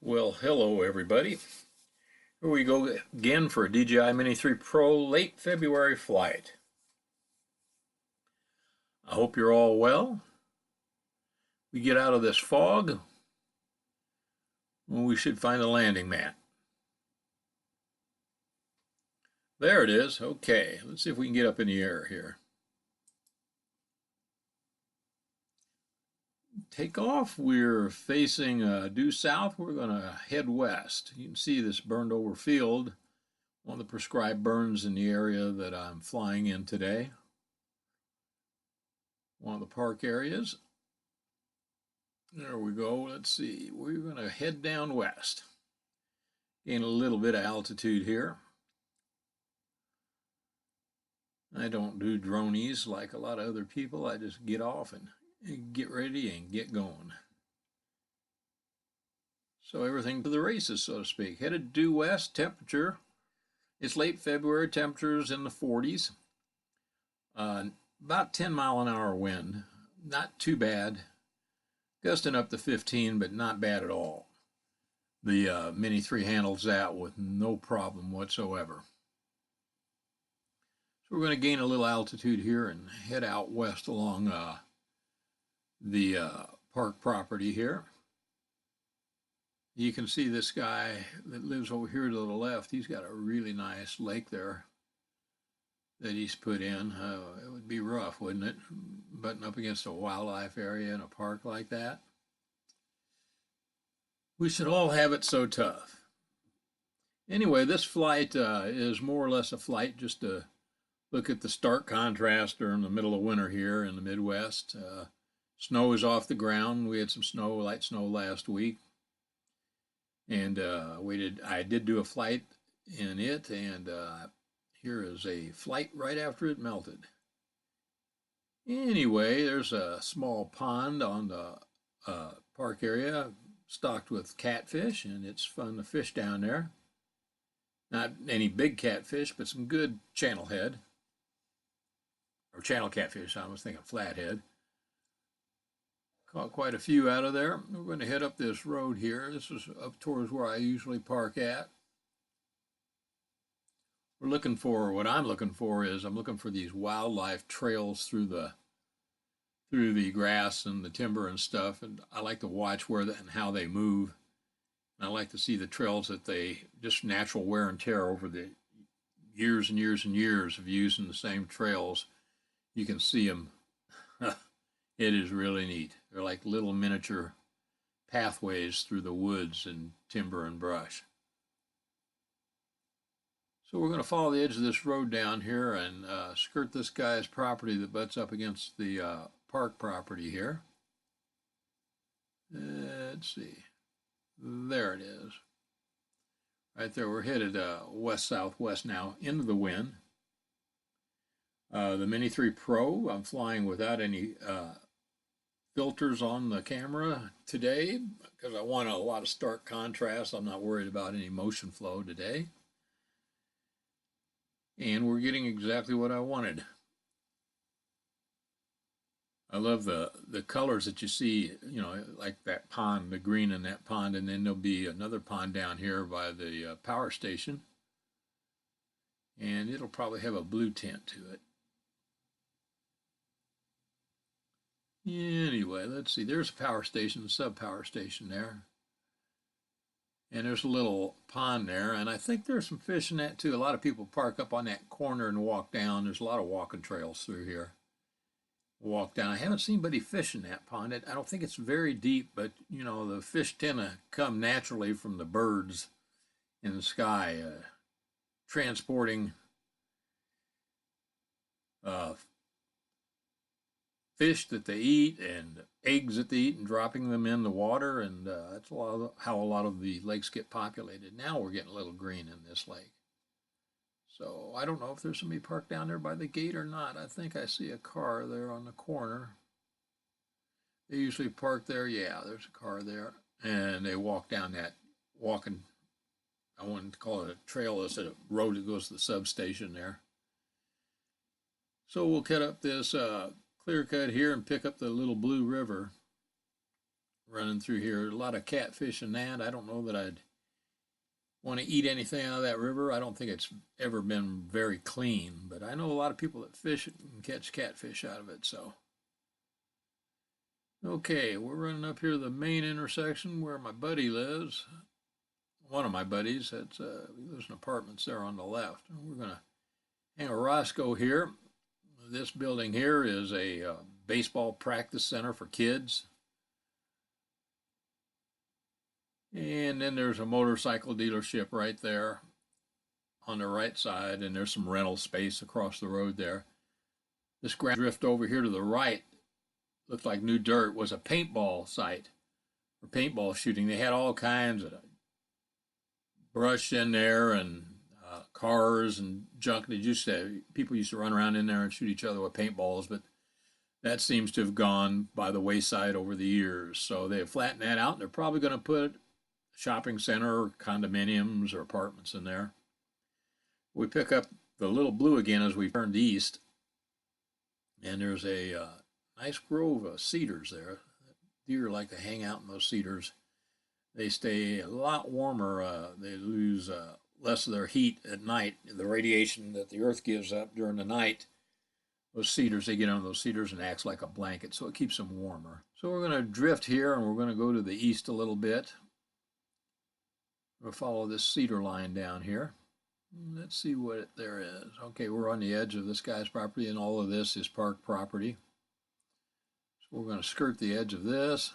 Well, hello everybody. Here we go again for a DJI Mini 3 Pro late February flight. I hope you're all well. We get out of this fog, we should find a landing mat. There it is. Okay, let's see if we can get up in the air here. Take off. We're facing due south. We're going to head west. You can see this burned over field, one of the prescribed burns in the area that I'm flying in today. One of the park areas. There we go. Let's see. We're going to head down west. Gain a little bit of altitude here. I don't do dronies like a lot of other people. I just get off and get ready and get going. So everything to the races, so to speak. Headed due west. Temperature. It's late February. Temperatures in the 40s. About 10-mile-an-hour wind. Not too bad. Gusting up to 15, but not bad at all. The Mini 3 handles that with no problem whatsoever. So we're going to gain a little altitude here and head out west along the park property here. You can see this guy that lives over here to the left. He's got a really nice lake there that he's put in. It would be rough, wouldn't it? Butting up against a wildlife area in a park like that. We should all have it so tough. Anyway, this flight is more or less a flight just to look at the stark contrast during the middle of winter here in the Midwest. Snow is off the ground. We had some snow, light snow last week. And I did do a flight in it, and here is a flight right after it melted. Anyway, there's a small pond on the park area stocked with catfish, and it's fun to fish down there. Not any big catfish, but some good channelhead. Or channel catfish, I was thinking flathead. Caught quite a few out of there. We're going to head up this road here. This is up towards where I usually park at. We're looking for, what I'm looking for is, I'm looking for these wildlife trails through the grass and the timber and stuff, and I like to watch where and how they move. And I like to see the trails that they, just natural wear and tear over the years and years and years of using the same trails. You can see them. It is really neat. They're like little miniature pathways through the woods and timber and brush. So we're going to follow the edge of this road down here and skirt this guy's property that butts up against the park property here. Let's see. There it is. Right there, we're headed west-southwest now into the wind. The Mini 3 Pro, I'm flying without any filters on the camera today because I want a lot of stark contrast. I'm not worried about any motion flow today. And we're getting exactly what I wanted. I love the colors that you see, you know, like that pond, the green in that pond, and then there'll be another pond down here by the power station. And it'll probably have a blue tint to it. Anyway, let's see. There's a power station, a sub-power station there. And there's a little pond there, and I think there's some fish in that too. A lot of people park up on that corner and walk down. There's a lot of walking trails through here. Walk down. I haven't seen anybody fish in that pond. I don't think it's very deep, but you know, the fish tend to come naturally from the birds in the sky, transporting fish that they eat and eggs that they eat and dropping them in the water, and that's how a lot of the lakes get populated. Now we're getting a little green in this lake. So I don't know if there's somebody parked down there by the gate or not. I think I see a car there on the corner. They usually park there. Yeah, there's a car there. And they walk down that I wouldn't call it a trail, it's a road that goes to the substation there. So we'll cut up this clear cut here and pick up the little Blue River. running through here. A lot of catfish and that. I don't know that I'd want to eat anything out of that river. I don't think it's ever been very clean, but I know a lot of people that fish it and catch catfish out of it. So, okay, we're running up here to the main intersection where my buddy lives. One of my buddies, he lives in apartments there on the left. And we're gonna hang a Roscoe here. This building here is a baseball practice center for kids. And then there's a motorcycle dealership right there on the right side, and there's some rental space across the road there. This grass drift over here to the right, looks like new dirt, was a paintball site for paintball shooting. They had all kinds of brush in there and cars and junk. People used to run around in there and shoot each other with paintballs, but that seems to have gone by the wayside over the years. So they have flattened that out, and they're probably going to put shopping center or condominiums or apartments in there. We pick up the Little Blue again as we turned east, and there's a nice grove of cedars there. Deer like to hang out in those cedars. They stay a lot warmer. They lose less of their heat at night. The radiation that the earth gives up during the night, those cedars, they get on those cedars and acts like a blanket, so it keeps them warmer. So we're going to drift here, and we're going to go to the east a little bit. We'll follow this cedar line down here. Let's see what there is. Okay, we're on the edge of this guy's property, and all of this is park property. So we're going to skirt the edge of this.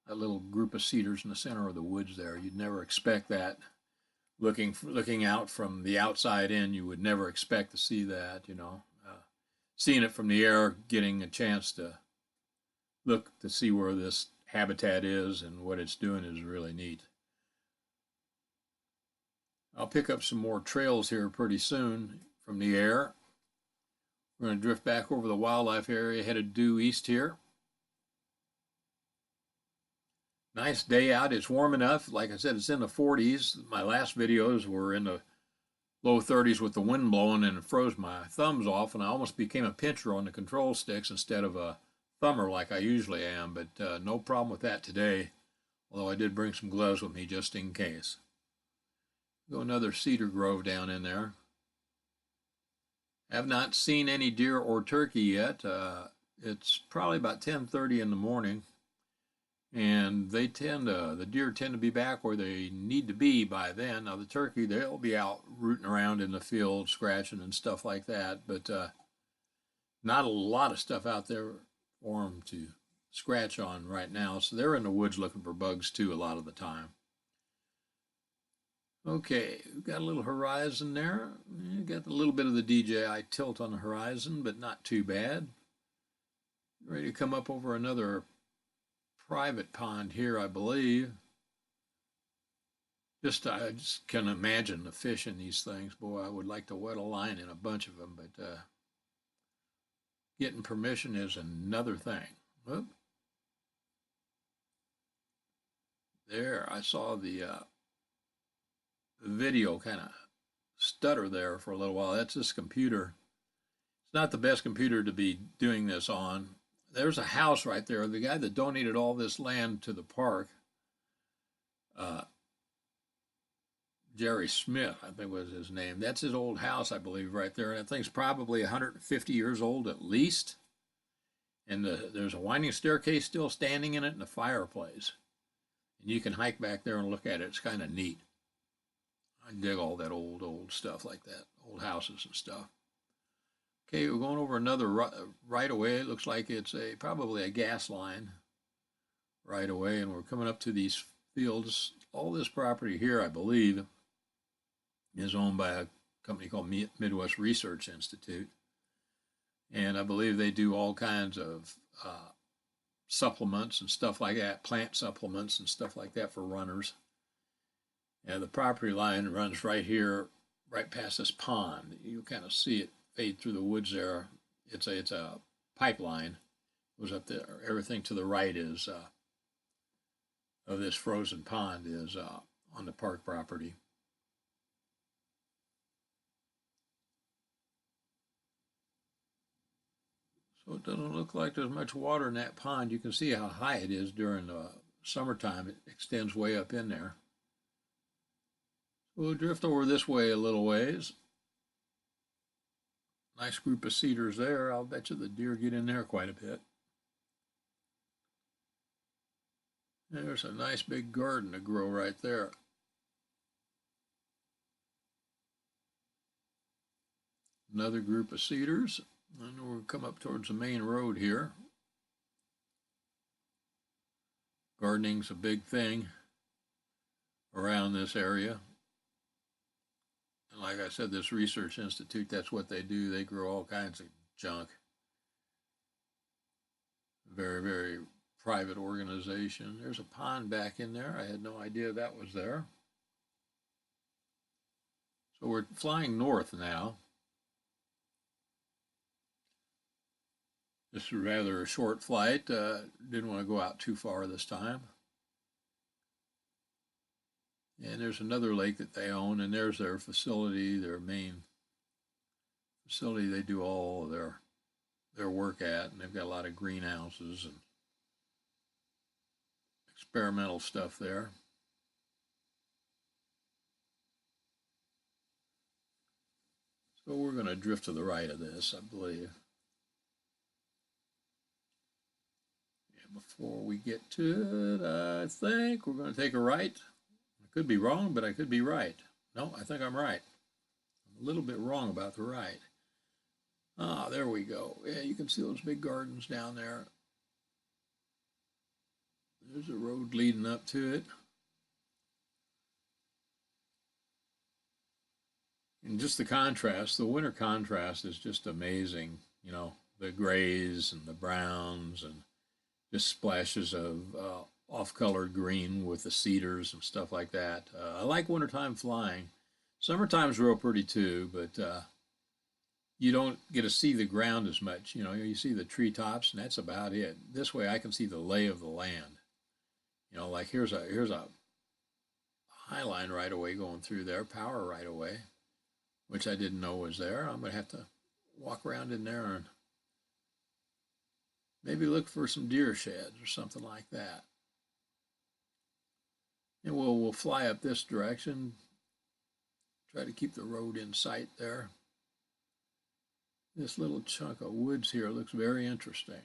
That little group of cedars in the center of the woods there. You'd never expect that. Looking out from the outside in, you would never expect to see that, you know. Seeing it from the air, getting a chance to look to see where this habitat is and what it's doing is really neat. I'll pick up some more trails here pretty soon from the air. We're going to drift back over the wildlife area, headed due east here. Nice day out. It's warm enough. Like I said, it's in the 40s. My last videos were in the low 30s with the wind blowing, and it froze my thumbs off, and I almost became a pincher on the control sticks instead of a thumber like I usually am, but no problem with that today, although I did bring some gloves with me just in case. Go another cedar grove down in there. Have not seen any deer or turkey yet. It's probably about 10:30 in the morning, and the deer tend to be back where they need to be by then. Now the turkey, they'll be out rooting around in the field, scratching and stuff like that, but not a lot of stuff out there for them to scratch on right now. So they're in the woods looking for bugs too a lot of the time. Okay, we've got a little horizon there. We've got a little bit of the DJI tilt on the horizon, but not too bad. Ready to come up over another private pond here, I believe. I just can imagine the fish in these things. Boy, I would like to wet a line in a bunch of them, but getting permission is another thing. Whoop. There, I saw the video kind of stutter there for a little while. That's this computer. It's not the best computer to be doing this on. There's a house right there. The guy that donated all this land to the park, Jerry Smith, I think was his name. That's his old house, I believe, right there. And that thing's probably 150 years old at least. And there's a winding staircase still standing in it and a fireplace. And you can hike back there and look at it. It's kind of neat. I dig all that old stuff like that, old houses and stuff. Okay, we're going over another right away. It looks like it's probably a gas line right away, and we're coming up to these fields. All this property here, I believe, is owned by a company called Midwest Research Institute, and I believe they do all kinds of supplements and stuff like that, plant supplements and stuff like that for runners. And the property line runs right here, right past this pond. You kind of see it fade through the woods there. It's a pipeline. Goes up there. Everything to the right is of this frozen pond is on the park property. So it doesn't look like there's much water in that pond. You can see how high it is during the summertime. It extends way up in there. We'll drift over this way a little ways. Nice group of cedars there. I'll bet you the deer get in there quite a bit. There's a nice big garden to grow right there. Another group of cedars. And we'll come up towards the main road here. Gardening's a big thing around this area. And like I said, this research institute, that's what they do. They grow all kinds of junk. Very, very private organization. There's a pond back in there. I had no idea that was there. So we're flying north now. This is rather a short flight. Didn't want to go out too far this time. And there's another lake that they own, and there's their facility, their main facility they do all of their work at, and they've got a lot of greenhouses and experimental stuff there. So we're going to drift to the right of this, I believe. Before we get to it, I think we're going to take a right. I could be wrong, but I could be right. No, I think I'm right. I'm a little bit wrong about the right. Ah, there we go. Yeah, you can see those big gardens down there. There's a road leading up to it. And just the contrast, the winter contrast is just amazing. You know, the grays and the browns and just splashes of off-colored green with the cedars and stuff like that. I like wintertime flying. Summertime's real pretty too, but you don't get to see the ground as much. You know, you see the treetops, and that's about it. This way, I can see the lay of the land. You know, like here's a highline right away going through there, power right away, which I didn't know was there. I'm gonna have to walk around in there and maybe look for some deer sheds or something like that. And we'll fly up this direction. Try to keep the road in sight there. This little chunk of woods here looks very interesting.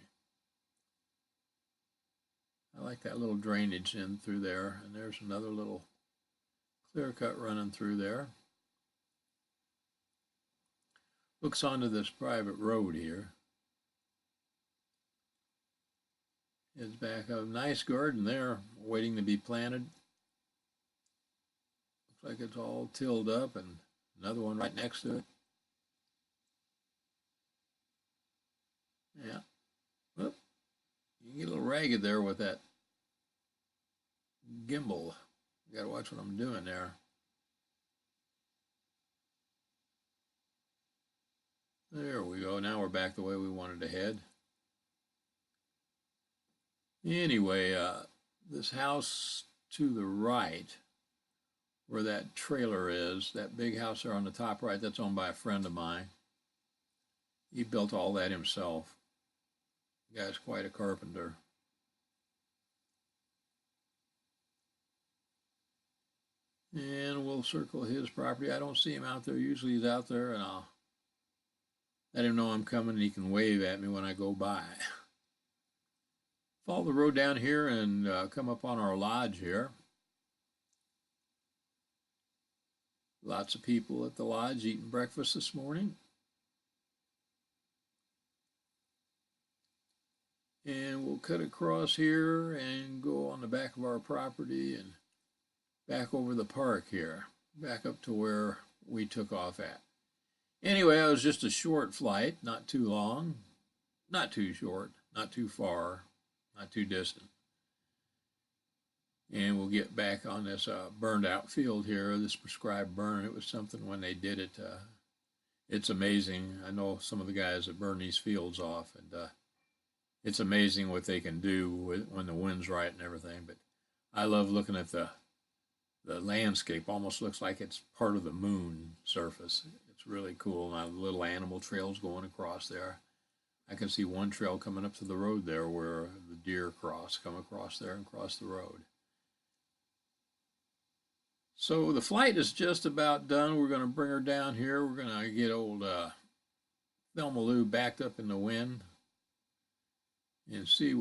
I like that little drainage in through there. And there's another little clear cut running through there. Hooks onto this private road here. It's back a nice garden there, waiting to be planted. Looks like it's all tilled up, and another one right next to it. Yeah. Whoop. You can get a little ragged there with that gimbal. You gotta watch what I'm doing there. There we go. Now we're back the way we wanted to head. Anyway, this house to the right, where that trailer is, that big house there on the top right, that's owned by a friend of mine. He built all that himself. The guy's quite a carpenter. And we'll circle his property. I don't see him out there. Usually he's out there, and I'll let him know I'm coming, and he can wave at me when I go by. Follow the road down here and come up on our lodge here. Lots of people at the lodge eating breakfast this morning. And we'll cut across here and go on the back of our property and back over the park here, back up to where we took off at. Anyway, it was just a short flight, not too long, not too short, not too far, not too distant. And we'll get back on this burned out field here, this prescribed burn. It was something when they did it. It's amazing. I know some of the guys that burn these fields off, and it's amazing what they can do when the wind's right and everything. But I love looking at the landscape. Almost looks like it's part of the moon surface. It's really cool. And little animal trails going across there. I can see one trail coming up to the road there where the deer come across there and cross the road. So the flight is just about done. We're going to bring her down here. We're going to get old Thelma Lou backed up in the wind and see if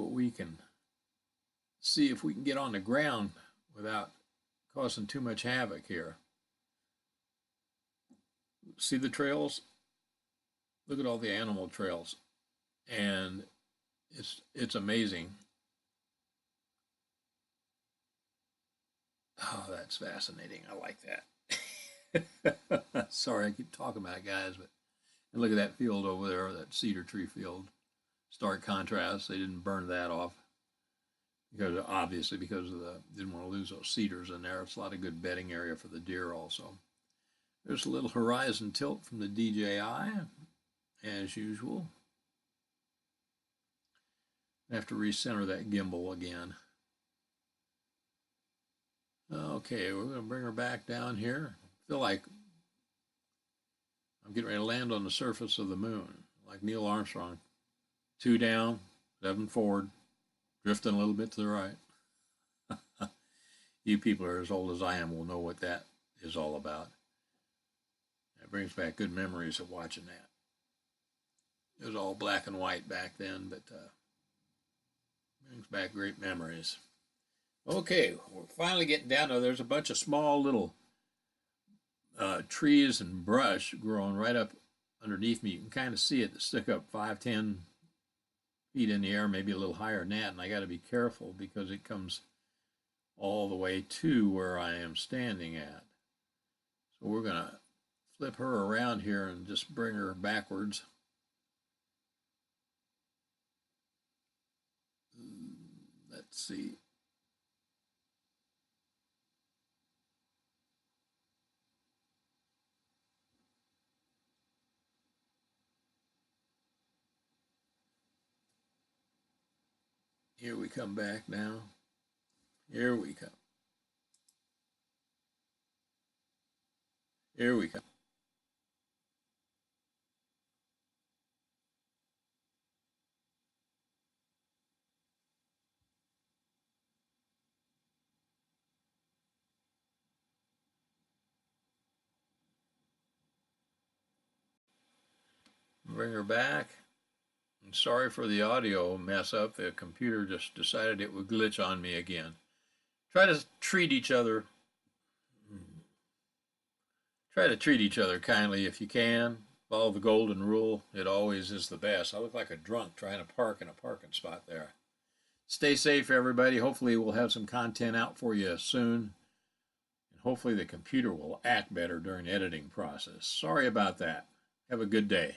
we can get on the ground without causing too much havoc here. See the trails? Look at all the animal trails. And it's amazing. Oh, that's fascinating. I like that. Sorry, I keep talking about it, guys, but and look at that field over there, that cedar tree field. Stark contrast. They didn't burn that off because obviously because of didn't want to lose those cedars in there. It's a lot of good bedding area for the deer also. There's a little horizon tilt from the DJI, as usual. I have to recenter that gimbal again. Okay, we're going to bring her back down here. I feel like I'm getting ready to land on the surface of the moon, like Neil Armstrong. 2 down, 7 forward, drifting a little bit to the right. You people are as old as I am will know what that is all about. It brings back good memories of watching that. It was all black and white back then, but brings back great memories. Okay, we're finally getting down there. There's a bunch of small little trees and brush growing right up underneath me. You can kind of see it stick up 5-10 feet in the air, maybe a little higher than that, and I got to be careful because it comes all the way to where I am standing at. So we're going to flip her around here and just bring her backwards. Let's see. Here we come back now. Here we come. Here we come. Bring her back. I'm sorry for the audio mess up. The computer just decided it would glitch on me again. Try to treat each other. Try to treat each other kindly if you can. Follow the golden rule. It always is the best. I look like a drunk trying to park in a parking spot there. Stay safe, everybody. Hopefully we'll have some content out for you soon. And hopefully the computer will act better during the editing process. Sorry about that. Have a good day.